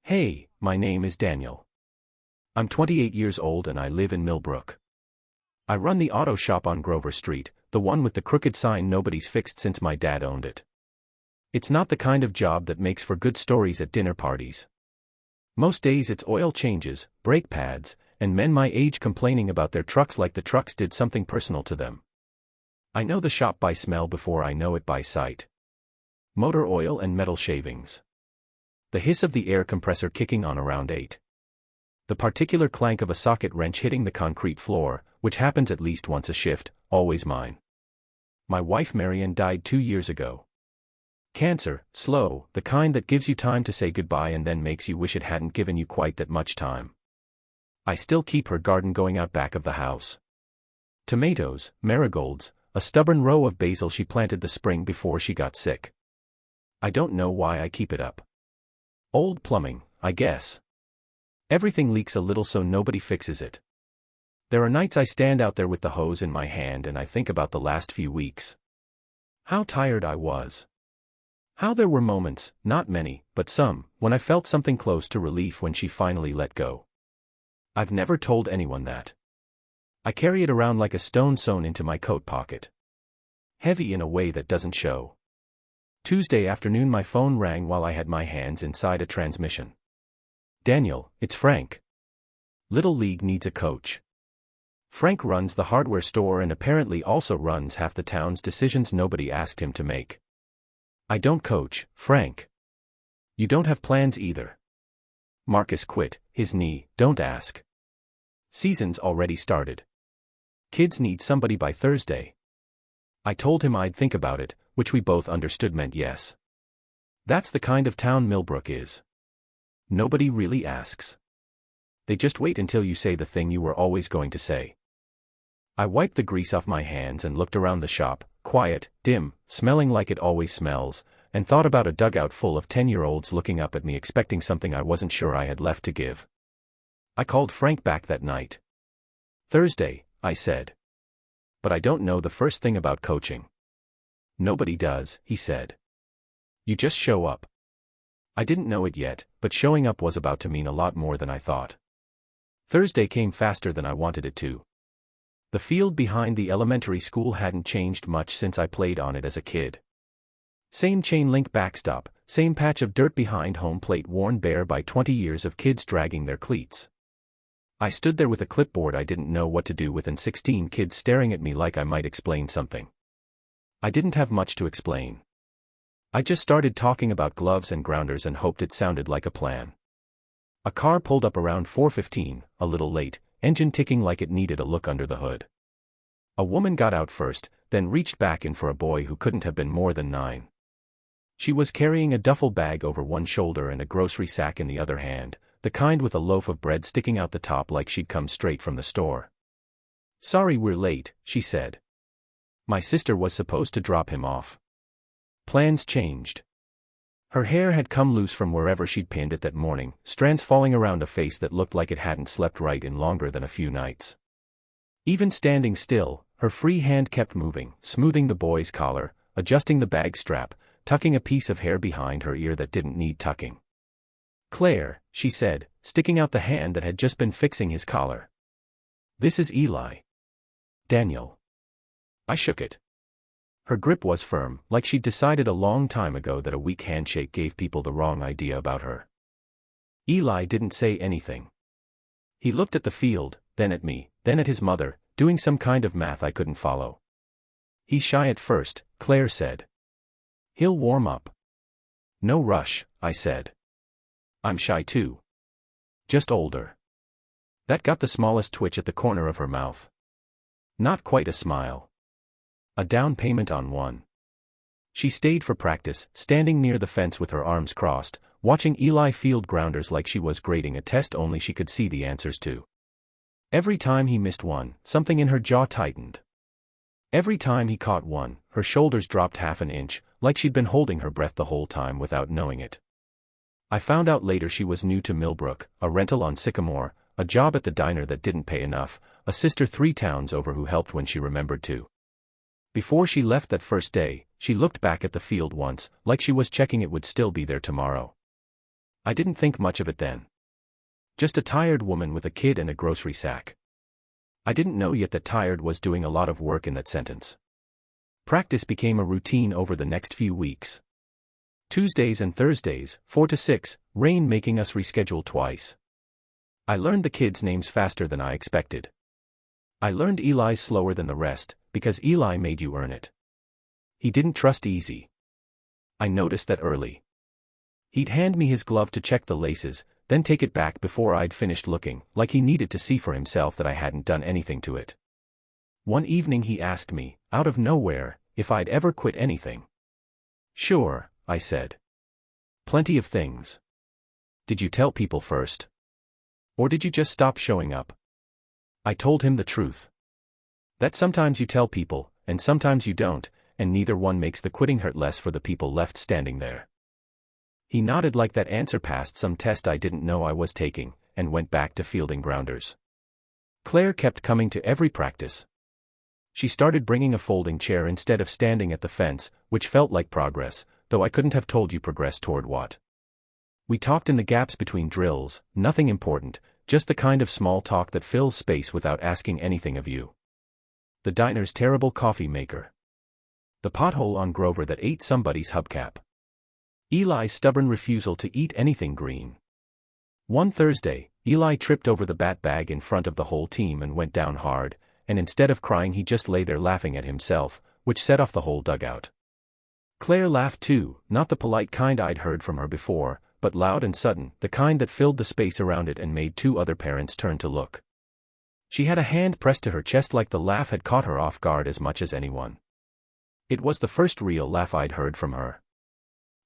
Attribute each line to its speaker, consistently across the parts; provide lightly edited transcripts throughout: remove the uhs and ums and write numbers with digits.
Speaker 1: Hey, my name is Daniel. I'm 28 years old and I live in Millbrook. I run the auto shop on Grover Street, the one with the crooked sign nobody's fixed since my dad owned it. It's not the kind of job that makes for good stories at dinner parties. Most days it's oil changes, brake pads, and men my age complaining about their trucks like the trucks did something personal to them. I know the shop by smell before I know it by sight. Motor oil and metal shavings. The hiss of the air compressor kicking on around 8. The particular clank of a socket wrench hitting the concrete floor, which happens at least once a shift, always mine. My wife Marion died 2 years ago. Cancer, slow, the kind that gives you time to say goodbye and then makes you wish it hadn't given you quite that much time. I still keep her garden going out back of the house. Tomatoes, marigolds, a stubborn row of basil she planted the spring before she got sick. I don't know why I keep it up. Old plumbing, I guess. Everything leaks a little so nobody fixes it. There are nights I stand out there with the hose in my hand and I think about the last few weeks. How tired I was. How there were moments, not many, but some, when I felt something close to relief when she finally let go. I've never told anyone that. I carry it around like a stone sewn into my coat pocket. Heavy in a way that doesn't show. Tuesday afternoon my phone rang while I had my hands inside a transmission. Daniel, it's Frank. Little League needs a coach. Frank runs the hardware store and apparently also runs half the town's decisions nobody asked him to make. I don't coach, Frank. You don't have plans either. Marcus quit, his knee, don't ask. Season's already started. Kids need somebody by Thursday. I told him I'd think about it, which we both understood meant yes. That's the kind of town Millbrook is. Nobody really asks. They just wait until you say the thing you were always going to say. I wiped the grease off my hands and looked around the shop, quiet, dim, smelling like it always smells, and thought about a dugout full of 10-year-olds looking up at me expecting something I wasn't sure I had left to give. I called Frank back that night. Thursday, I said. But I don't know the first thing about coaching. Nobody does, he said. You just show up. I didn't know it yet, but showing up was about to mean a lot more than I thought. Thursday came faster than I wanted it to. The field behind the elementary school hadn't changed much since I played on it as a kid. Same chain link backstop, same patch of dirt behind home plate worn bare by 20 years of kids dragging their cleats. I stood there with a clipboard I didn't know what to do with and 16 kids staring at me like I might explain something. I didn't have much to explain. I just started talking about gloves and grounders and hoped it sounded like a plan. A car pulled up around 4:15, a little late, engine ticking like it needed a look under the hood. A woman got out first, then reached back in for a boy who couldn't have been more than 9. She was carrying a duffel bag over one shoulder and a grocery sack in the other hand, the kind with a loaf of bread sticking out the top like she'd come straight from the store. Sorry we're late, she said. My sister was supposed to drop him off. Plans changed. Her hair had come loose from wherever she'd pinned it that morning, strands falling around a face that looked like it hadn't slept right in longer than a few nights. Even standing still, her free hand kept moving, smoothing the boy's collar, adjusting the bag strap, tucking a piece of hair behind her ear that didn't need tucking. Claire, she said, sticking out the hand that had just been fixing his collar. This is Eli. Daniel. I shook it. Her grip was firm, like she'd decided a long time ago that a weak handshake gave people the wrong idea about her. Eli didn't say anything. He looked at the field, then at me, then at his mother, doing some kind of math I couldn't follow. He's shy at first, Claire said. He'll warm up. No rush, I said. I'm shy too. Just older. That got the smallest twitch at the corner of her mouth. Not quite a smile. A down payment on one. She stayed for practice, standing near the fence with her arms crossed, watching Eli field grounders like she was grading a test only she could see the answers to. Every time he missed one, something in her jaw tightened. Every time he caught one, her shoulders dropped half an inch, like she'd been holding her breath the whole time without knowing it. I found out later she was new to Millbrook, a rental on Sycamore, a job at the diner that didn't pay enough, a sister 3 towns over who helped when she remembered to. Before she left that first day, she looked back at the field once, like she was checking it would still be there tomorrow. I didn't think much of it then. Just a tired woman with a kid and a grocery sack. I didn't know yet that tired was doing a lot of work in that sentence. Practice became a routine over the next few weeks. Tuesdays and Thursdays, 4 to 6, rain making us reschedule twice. I learned the kids' names faster than I expected. I learned Eli's slower than the rest, because Eli made you earn it. He didn't trust easy. I noticed that early. He'd hand me his glove to check the laces, then take it back before I'd finished looking, like he needed to see for himself that I hadn't done anything to it. One evening he asked me, out of nowhere, if I'd ever quit anything. Sure, I said. Plenty of things. Did you tell people first? Or did you just stop showing up? I told him the truth. That sometimes you tell people, and sometimes you don't, and neither one makes the quitting hurt less for the people left standing there. He nodded like that answer passed some test I didn't know I was taking, and went back to fielding grounders. Claire kept coming to every practice. She started bringing a folding chair instead of standing at the fence, which felt like progress, though I couldn't have told you progress toward what. We talked in the gaps between drills, nothing important, just the kind of small talk that fills space without asking anything of you. The diner's terrible coffee maker. The pothole on Grover that ate somebody's hubcap. Eli's stubborn refusal to eat anything green. One Thursday, Eli tripped over the bat bag in front of the whole team and went down hard, and instead of crying he just lay there laughing at himself, which set off the whole dugout. Claire laughed too, not the polite kind I'd heard from her before, but loud and sudden, the kind that filled the space around it and made two other parents turn to look. She had a hand pressed to her chest like the laugh had caught her off guard as much as anyone. It was the first real laugh I'd heard from her.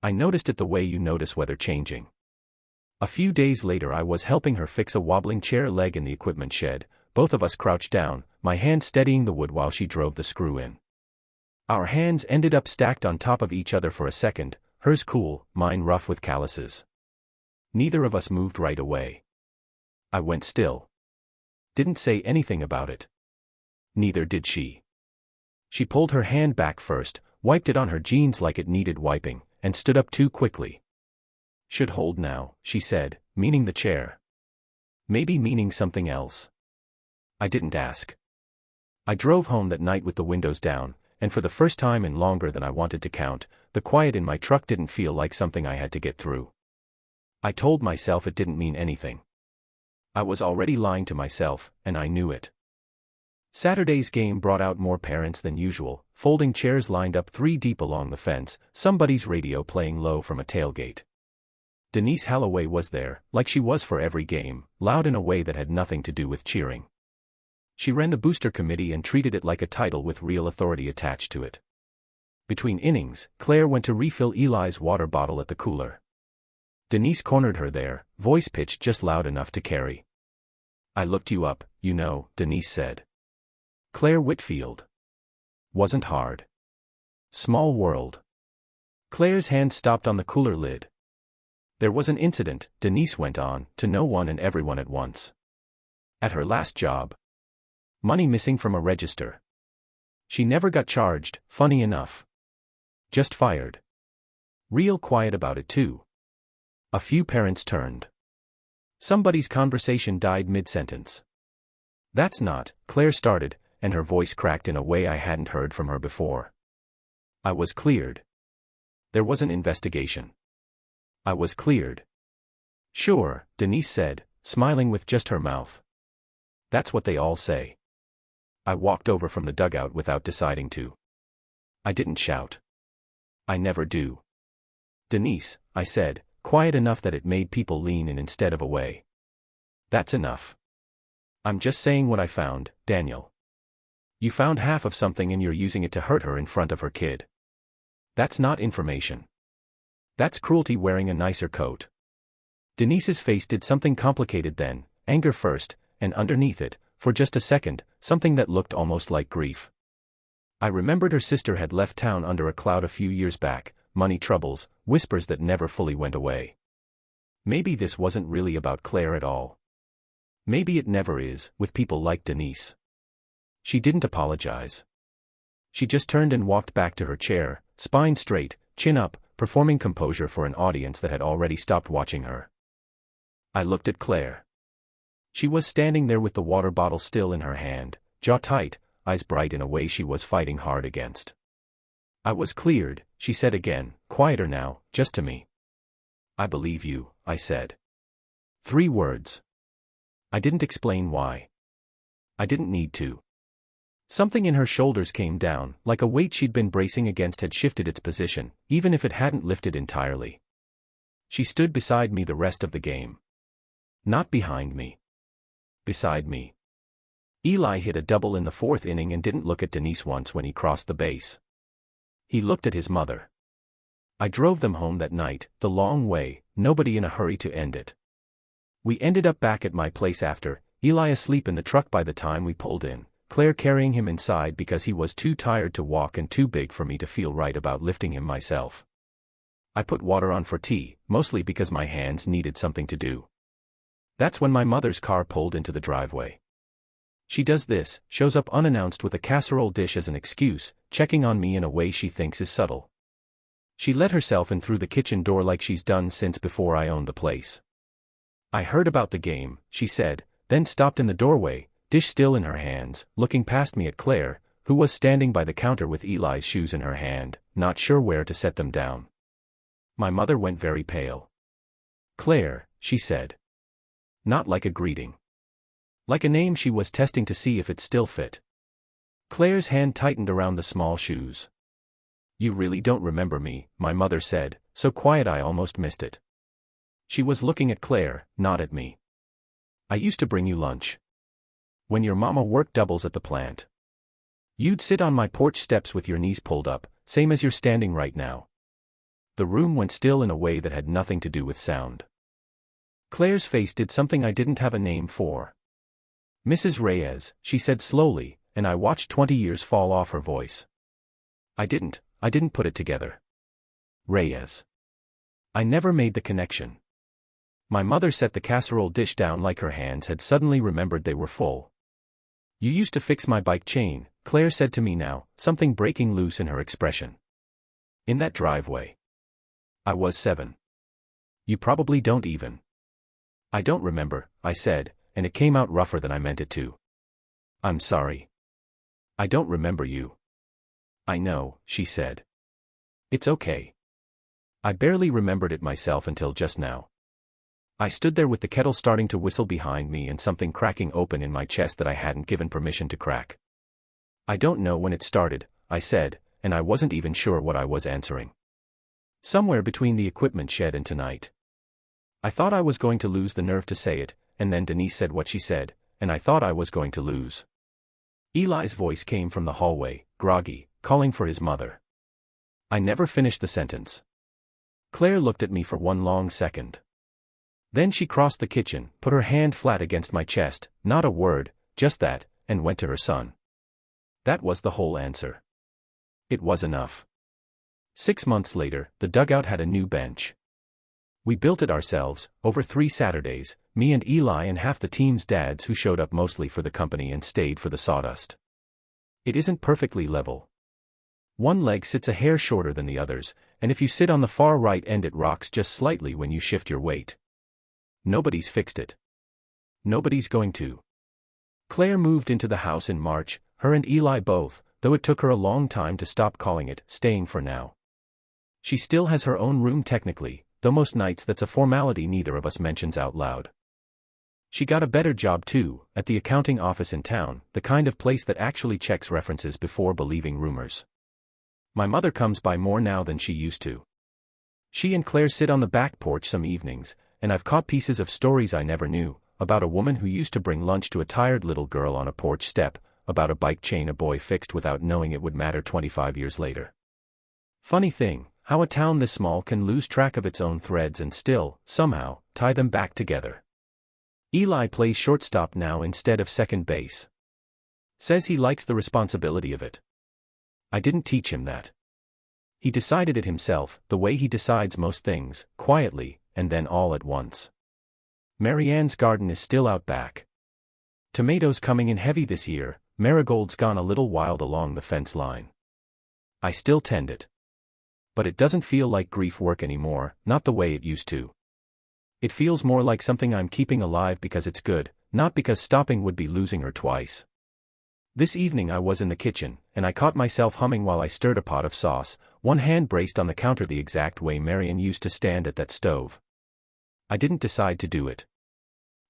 Speaker 1: I noticed it the way you notice weather changing. A few days later I was helping her fix a wobbling chair leg in the equipment shed, both of us crouched down, my hand steadying the wood while she drove the screw in. Our hands ended up stacked on top of each other for a second, hers cool, mine rough with calluses. Neither of us moved right away. I went still. Didn't say anything about it. Neither did she. She pulled her hand back first, wiped it on her jeans like it needed wiping, and stood up too quickly. Should hold now, she said, meaning the chair. Maybe meaning something else. I didn't ask. I drove home that night with the windows down, and for the first time in longer than I wanted to count, the quiet in my truck didn't feel like something I had to get through. I told myself it didn't mean anything. I was already lying to myself, and I knew it. Saturday's game brought out more parents than usual, folding chairs lined up 3 deep along the fence, somebody's radio playing low from a tailgate. Denise Holloway was there, like she was for every game, loud in a way that had nothing to do with cheering. She ran the booster committee and treated it like a title with real authority attached to it. Between innings, Claire went to refill Eli's water bottle at the cooler. Denise cornered her there, voice pitched just loud enough to carry. I looked you up, you know, Denise said. Claire Whitfield. Wasn't hard. Small world. Claire's hand stopped on the cooler lid. There was an incident, Denise went on, to no one and everyone at once. At her last job. Money missing from a register. She never got charged, funny enough. Just fired. Real quiet about it too. A few parents turned. Somebody's conversation died mid-sentence. That's not, Claire started, and her voice cracked in a way I hadn't heard from her before. I was cleared. There was an investigation. I was cleared. Sure, Denise said, smiling with just her mouth. That's what they all say. I walked over from the dugout without deciding to. I didn't shout. I never do. Denise, I said, quiet enough that it made people lean in instead of away. That's enough. I'm just saying what I found, Daniel. You found half of something and you're using it to hurt her in front of her kid. That's not information. That's cruelty wearing a nicer coat. Denise's face did something complicated then, anger first, and underneath it, for just a second, something that looked almost like grief. I remembered her sister had left town under a cloud a few years back, money troubles, whispers that never fully went away. Maybe this wasn't really about Claire at all. Maybe it never is, with people like Denise. She didn't apologize. She just turned and walked back to her chair, spine straight, chin up, performing composure for an audience that had already stopped watching her. I looked at Claire. She was standing there with the water bottle still in her hand, jaw tight, eyes bright in a way she was fighting hard against. "I was cleared," she said again, quieter now, just to me. "I believe you," I said. 3 words. I didn't explain why. I didn't need to. Something in her shoulders came down, like a weight she'd been bracing against had shifted its position, even if it hadn't lifted entirely. She stood beside me the rest of the game. Not behind me. Beside me. Eli hit a double in the 4th inning and didn't look at Denise once when he crossed the base. He looked at his mother. I drove them home that night, the long way, nobody in a hurry to end it. We ended up back at my place after, Eli asleep in the truck by the time we pulled in, Claire carrying him inside because he was too tired to walk and too big for me to feel right about lifting him myself. I put water on for tea, mostly because my hands needed something to do. That's when my mother's car pulled into the driveway. She does this, shows up unannounced with a casserole dish as an excuse, checking on me in a way she thinks is subtle. She let herself in through the kitchen door like she's done since before I owned the place. "I heard about the game," she said, then stopped in the doorway, dish still in her hands, looking past me at Claire, who was standing by the counter with Eli's shoes in her hand, not sure where to set them down. My mother went very pale. "Claire," she said. Not like a greeting. Like a name she was testing to see if it still fit. Claire's hand tightened around the small shoes. "You really don't remember me," my mother said, so quiet I almost missed it. She was looking at Claire, not at me. "I used to bring you lunch. When your mama worked doubles at the plant. You'd sit on my porch steps with your knees pulled up, same as you're standing right now." The room went still in a way that had nothing to do with sound. Claire's face did something I didn't have a name for. "Mrs. Reyes," she said slowly, and I watched 20 years fall off her voice. I didn't put it together. Reyes. I never made the connection. My mother set the casserole dish down like her hands had suddenly remembered they were full. "You used to fix my bike chain," Claire said to me now, something breaking loose in her expression. "In that driveway. I was 7. You probably don't even." "I don't remember," I said, and it came out rougher than I meant it to. "I'm sorry. I don't remember you." "I know," she said. "It's okay. I barely remembered it myself until just now." I stood there with the kettle starting to whistle behind me and something cracking open in my chest that I hadn't given permission to crack. "I don't know when it started," I said, and I wasn't even sure what I was answering. "Somewhere between the equipment shed and tonight." I thought I was going to lose the nerve to say it, and then Denise said what she said, and I thought I was going to lose. Eli's voice came from the hallway, groggy, calling for his mother. I never finished the sentence. Claire looked at me for one long second. Then she crossed the kitchen, put her hand flat against my chest, not a word, just that, and went to her son. That was the whole answer. It was enough. 6 months later, the dugout had a new bench. We built it ourselves, over 3 Saturdays, me and Eli and half the team's dads who showed up mostly for the company and stayed for the sawdust. It isn't perfectly level. One leg sits a hair shorter than the others, and if you sit on the far right end it rocks just slightly when you shift your weight. Nobody's fixed it. Nobody's going to. Claire moved into the house in March, her and Eli both, though it took her a long time to stop calling it staying for now. She still has her own room technically, though most nights that's a formality neither of us mentions out loud. She got a better job too, at the accounting office in town, the kind of place that actually checks references before believing rumors. My mother comes by more now than she used to. She and Claire sit on the back porch some evenings, and I've caught pieces of stories I never knew, about a woman who used to bring lunch to a tired little girl on a porch step, about a bike chain a boy fixed without knowing it would matter 25 years later. Funny thing, how a town this small can lose track of its own threads and still, somehow, tie them back together. Eli plays shortstop now instead of second base. Says he likes the responsibility of it. I didn't teach him that. He decided it himself, the way he decides most things, quietly, and then all at once. Marianne's garden is still out back. Tomatoes coming in heavy this year, marigolds gone a little wild along the fence line. I still tend it. but it doesn't feel like grief work anymore, not the way it used to. It feels more like something I'm keeping alive because it's good, not because stopping would be losing her twice. This evening I was in the kitchen, and I caught myself humming while I stirred a pot of sauce, one hand braced on the counter the exact way Marion used to stand at that stove. I didn't decide to do it.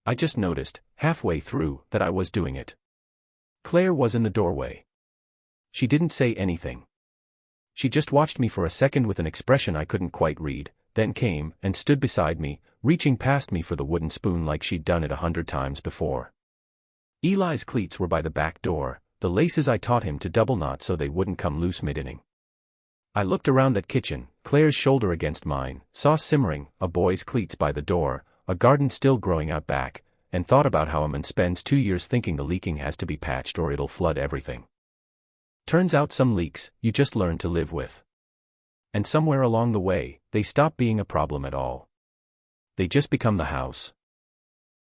Speaker 1: I just noticed, halfway through, that I was doing it. Claire was in the doorway. She didn't say anything. She just watched me for a second with an expression I couldn't quite read, then came and stood beside me, reaching past me for the wooden spoon like she'd done it 100 times before. Eli's cleats were by the back door, the laces I taught him to double knot so they wouldn't come loose mid-inning. I looked around that kitchen, Claire's shoulder against mine, sauce simmering, a boy's cleats by the door, a garden still growing out back, and thought about how a man spends 2 years thinking the leaking has to be patched or it'll flood everything. Turns out some leaks, you just learn to live with. And somewhere along the way, they stop being a problem at all. They just become the house.